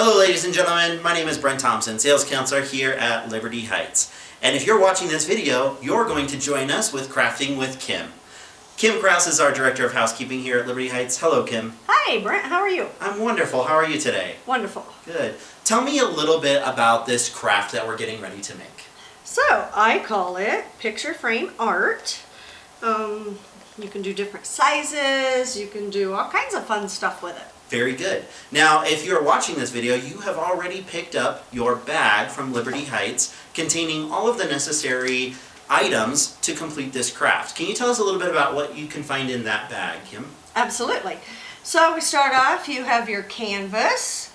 Hello ladies and gentlemen, my name is Brent Thompson, Sales Counselor here at Liberty Heights. And if you're watching this video, you're going to join us with Crafting with Kim. Kim Kraus is our Director of Housekeeping here at Liberty Heights. Hello Kim. Hi Brent, how are you? I'm wonderful. How are you today? Wonderful. Good. Tell me a little bit about this craft that we're getting ready to make. So, I call it picture frame art. You can do different sizes, you can do all kinds of fun stuff with it. Very good. Now, if you're watching this video, you have already picked up your bag from Liberty Heights containing all of the necessary items to complete this craft. Can you tell us a little bit about what you can find in that bag, Kim? Absolutely. So we start off, you have your canvas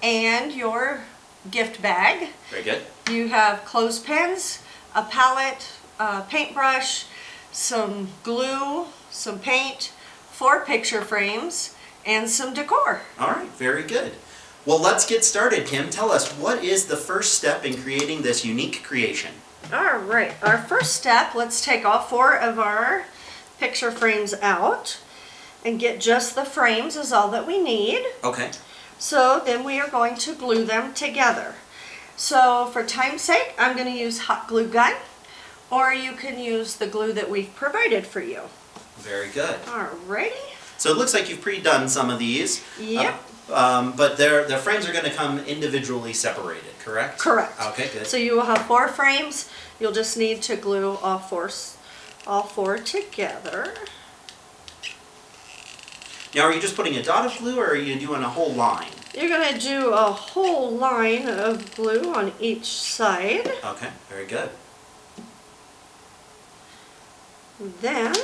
and your gift bag. Very good. You have clothespins, a palette, a paintbrush, some glue, some paint, 4 picture frames, and some decor. All right, very good. Well, let's get started, Kim. Tell us, what is the first step in creating this unique creation? All right, our first step, let's take all 4 of our picture frames out and get just the frames is all that we need. Okay. So then we are going to glue them together. So for time's sake, I'm going to use hot glue gun, or you can use the glue that we've provided for you. Very good. Alrighty. So it looks like you've pre-done some of these. Yep. But the frames are going to come individually separated, correct? Correct. Okay, good. So you will have 4 frames. You'll just need to glue all four together. Now, are you just putting a dot of glue, or are you doing a whole line? You're going to do a whole line of glue on each side. Okay, very good. Then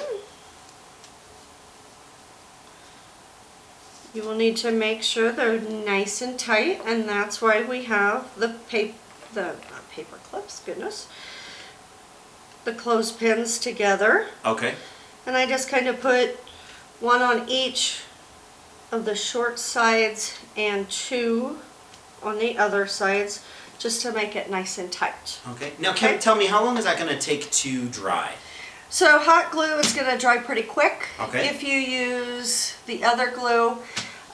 you will need to make sure they're nice and tight, and that's why we have the not paper clips, goodness, the clothespins together. Okay. And I just kind of put 1 on each of the short sides and 2 on the other sides, just to make it nice and tight. Okay. Now, Kim, tell me, how long is that going to take to dry? So hot glue is going to dry pretty quick. Okay. If you use the other glue,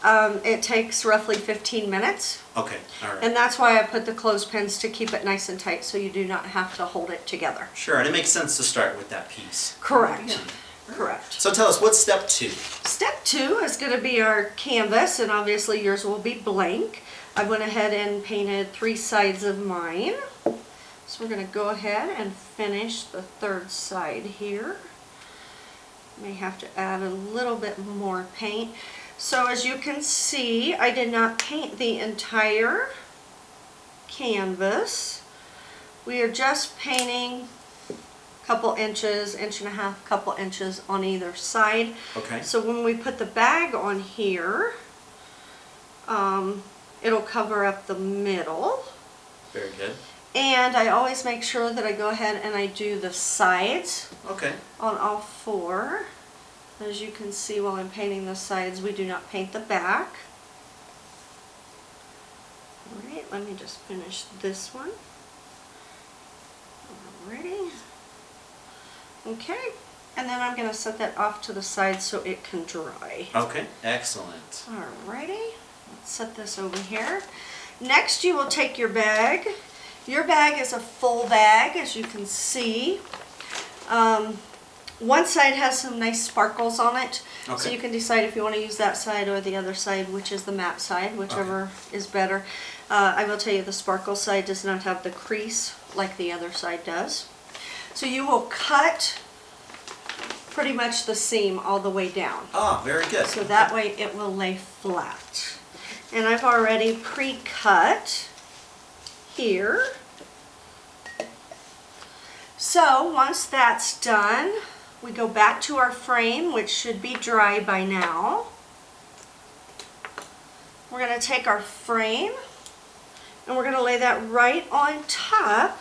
it takes roughly 15 minutes. Okay, all right. And that's why I put the clothespins to keep it nice and tight, so you do not have to hold it together. Sure, and it makes sense to start with that piece. Correct. Correct. So tell us, what's step 2? Step 2 is going to be our canvas, and obviously yours will be blank. I went ahead and painted 3 sides of mine. So we're going to go ahead and finish the 3rd side here. May have to add a little bit more paint. So as you can see, I did not paint the entire canvas. We are just painting a couple inches, 1.5 inches, couple inches on either side. Okay. So when we put the bag on here, it'll cover up the middle. Very good. And I always make sure that I go ahead and I do the sides on all 4. As you can see, while I'm painting the sides, we do not paint the back. Alright, let me just finish this one. Alrighty. Okay, and then I'm going to set that off to the side so it can dry. Okay, excellent. Alrighty, let's set this over here. Next, you will take your bag. Your bag is a full bag, as you can see. One side has some nice sparkles on it, so you can decide if you want to use that side or the other side, which is the matte side, whichever is better. I will tell you the sparkle side does not have the crease like the other side does. So you will cut pretty much the seam all the way down. Ah, very good. So that way it will lay flat. And I've already pre-cut here. So once that's done, we go back to our frame, which should be dry by now. We're going to take our frame and we're going to lay that right on top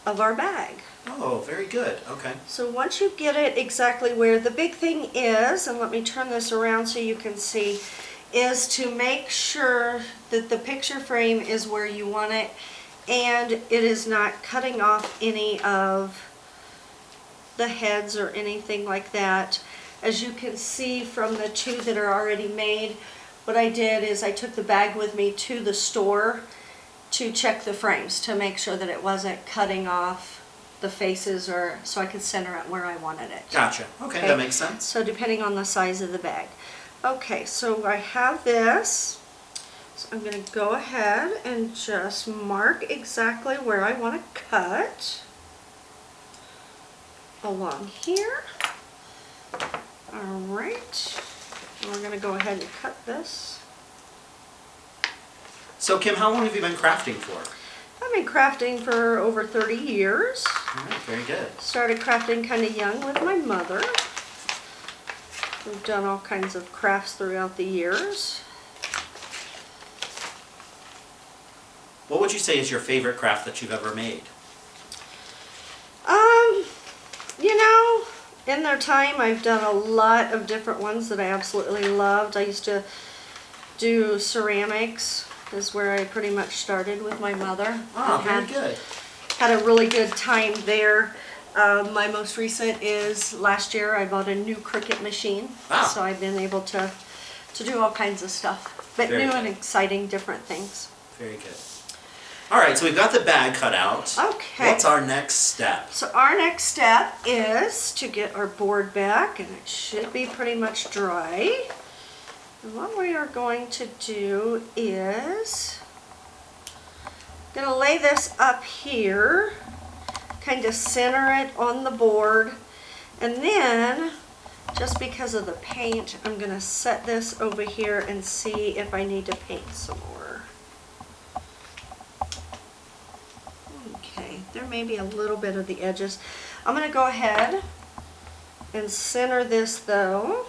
of our bag. Oh, very good. Okay. So once you get it exactly where the big thing is, and let me turn this around so you can see, is to make sure that the picture frame is where you want it and it is not cutting off any of the heads or anything like that. As you can see from the 2 that are already made, what I did is I took the bag with me to the store to check the frames to make sure that it wasn't cutting off the faces, or so I could center it where I wanted it. Gotcha. Okay, that makes sense. So depending on the size of the bag. Okay, so I have this. So I'm going to go ahead and just mark exactly where I want to cut along here. All right, and we're going to go ahead and cut this. So Kim, how long have you been crafting for? I've been crafting for over 30 years. All right, very good. Started crafting kind of young with my mother. We've done all kinds of crafts throughout the years. What would you say is your favorite craft that you've ever made? You know, in their time I've done a lot of different ones that I absolutely loved. I used to do ceramics, is where I pretty much started with my mother. Oh, very good. Had a really good time there. My most recent is last year I bought a new Cricut machine. Wow. So I've been able to do all kinds of stuff, but Very new good. and exciting different things. Very good. All right, so we've got the bag cut out. Okay. What's our next step? So our next step is to get our board back, and it should be pretty much dry. And what we are going to do is going to lay this up here, kind of center it on the board, and then just because of the paint, I'm going to set this over here and see if I need to paint some more. Okay, there may be a little bit of the edges. I'm going to go ahead and center this though.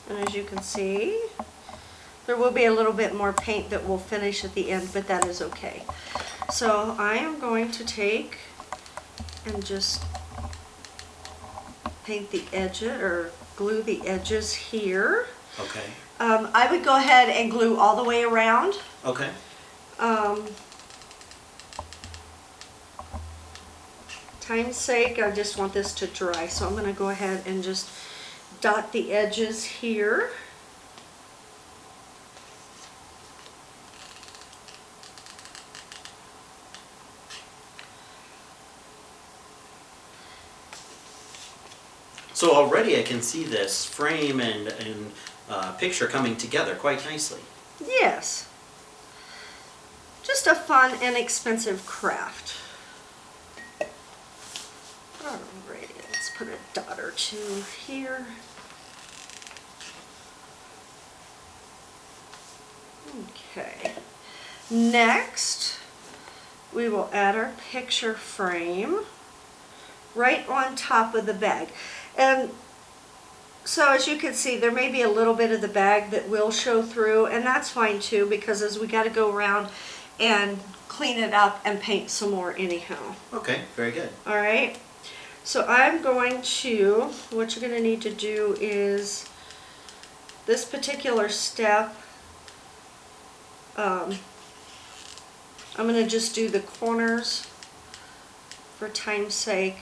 And as you can see, there will be a little bit more paint that will finish at the end, but that is okay. So I am going to take and just paint the edges, or glue the edges here. Okay. I would go ahead and glue all the way around. Okay. Time's sake, I just want this to dry, so I'm going to go ahead and just dot the edges here. So already I can see this frame and picture coming together quite nicely. Yes. Just a fun, inexpensive craft. Alrighty, let's put a dot or two here. Okay. Next, we will add our picture frame right on top of the bag. And so as you can see, there may be a little bit of the bag that will show through, and that's fine too, because as we got to go around and clean it up and paint some more anyhow. Okay, very good. All right. So I'm going to, what you're going to need to do is this particular step, I'm going to just do the corners for time's sake.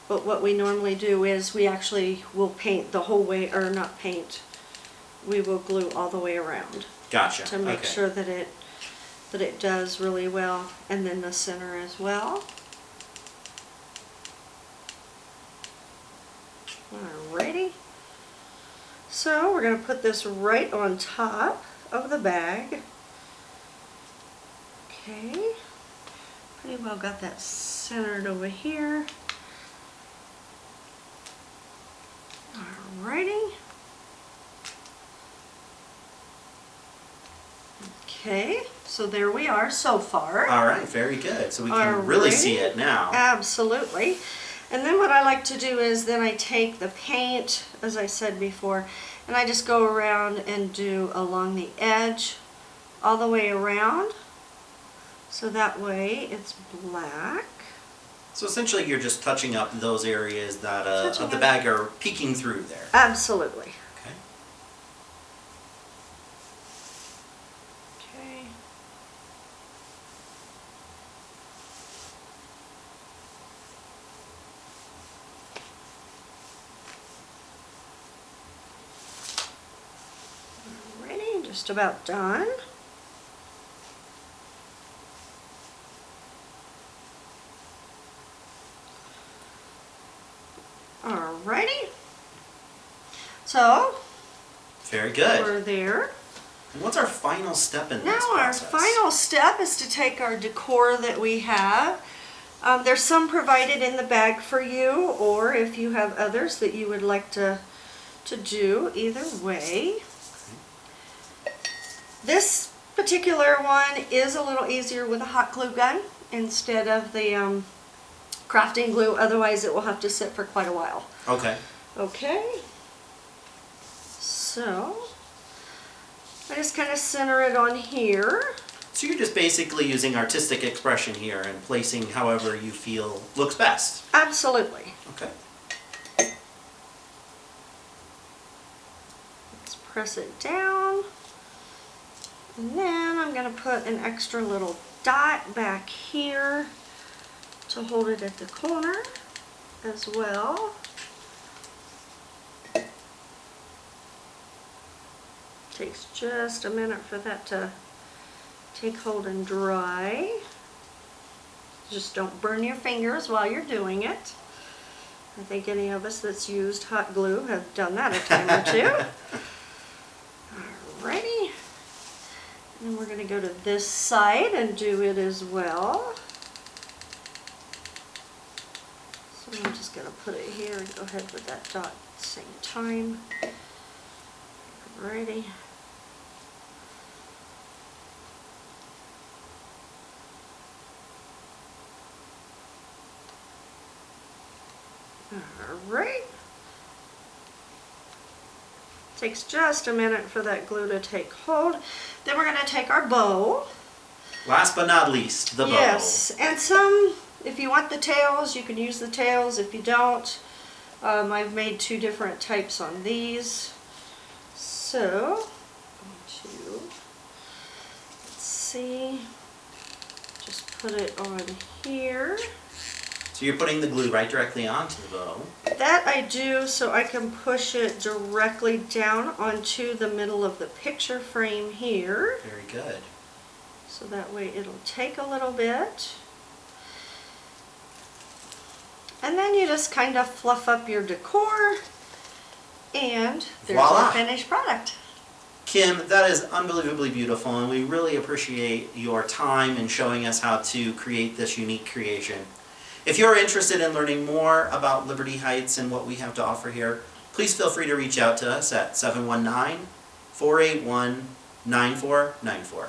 But what we normally do is we actually will paint the whole way, or not paint, we will glue all the way around. Gotcha. To make okay. sure that it does really well, and then the center as well. Alrighty. So we're going to put this right on top of the bag. Okay. Pretty well got that centered over here. Alrighty. Okay, so there we are so far. All right, very good. So we can really see it now. Absolutely. And then what I like to do is then I take the paint, as I said before, and I just go around and do along the edge all the way around. So that way it's black. So essentially you're just touching up those areas that of the bag are peeking through there. Absolutely. Okay. Okay. Just about done. Alrighty. So, very good. we're there. And what's our final step in this Now our process? final step is to take our decor that we have. There's some provided in the bag for you, or if you have others that you would like to do, either way. This particular one is a little easier with a hot glue gun instead of the crafting glue, otherwise it will have to sit for quite a while. Okay. Okay, so I just kind of center it on here. So you're just basically using artistic expression here and placing however you feel looks best. Absolutely. Okay. Let's press it down. And then I'm going to put an extra little dot back here to hold it at the corner as well. Takes just a minute for that to take hold and dry. Just don't burn your fingers while you're doing it. I think any of us that's used hot glue have done that a time or two. Alrighty. And then we're going to go to this side and do it as well. So I'm just going to put it here and go ahead with that dot at the same time. Alrighty. Alright. Takes just a minute for that glue to take hold. Then we're going to take our bow. Last but not least, the bow. Yes, and some, if you want the tails, you can use the tails. If you don't, I've made two different types on these. So, let's see, just put it on here. So you're putting the glue right directly onto the bow. That I do so I can push it directly down onto the middle of the picture frame here. Very good. So that way it'll take a little bit. And then you just kind of fluff up your decor and there's Voila. your finished product. Kim, that is unbelievably beautiful, and we really appreciate your time in showing us how to create this unique creation. If you're interested in learning more about Liberty Heights and what we have to offer here, please feel free to reach out to us at 719-481-9494.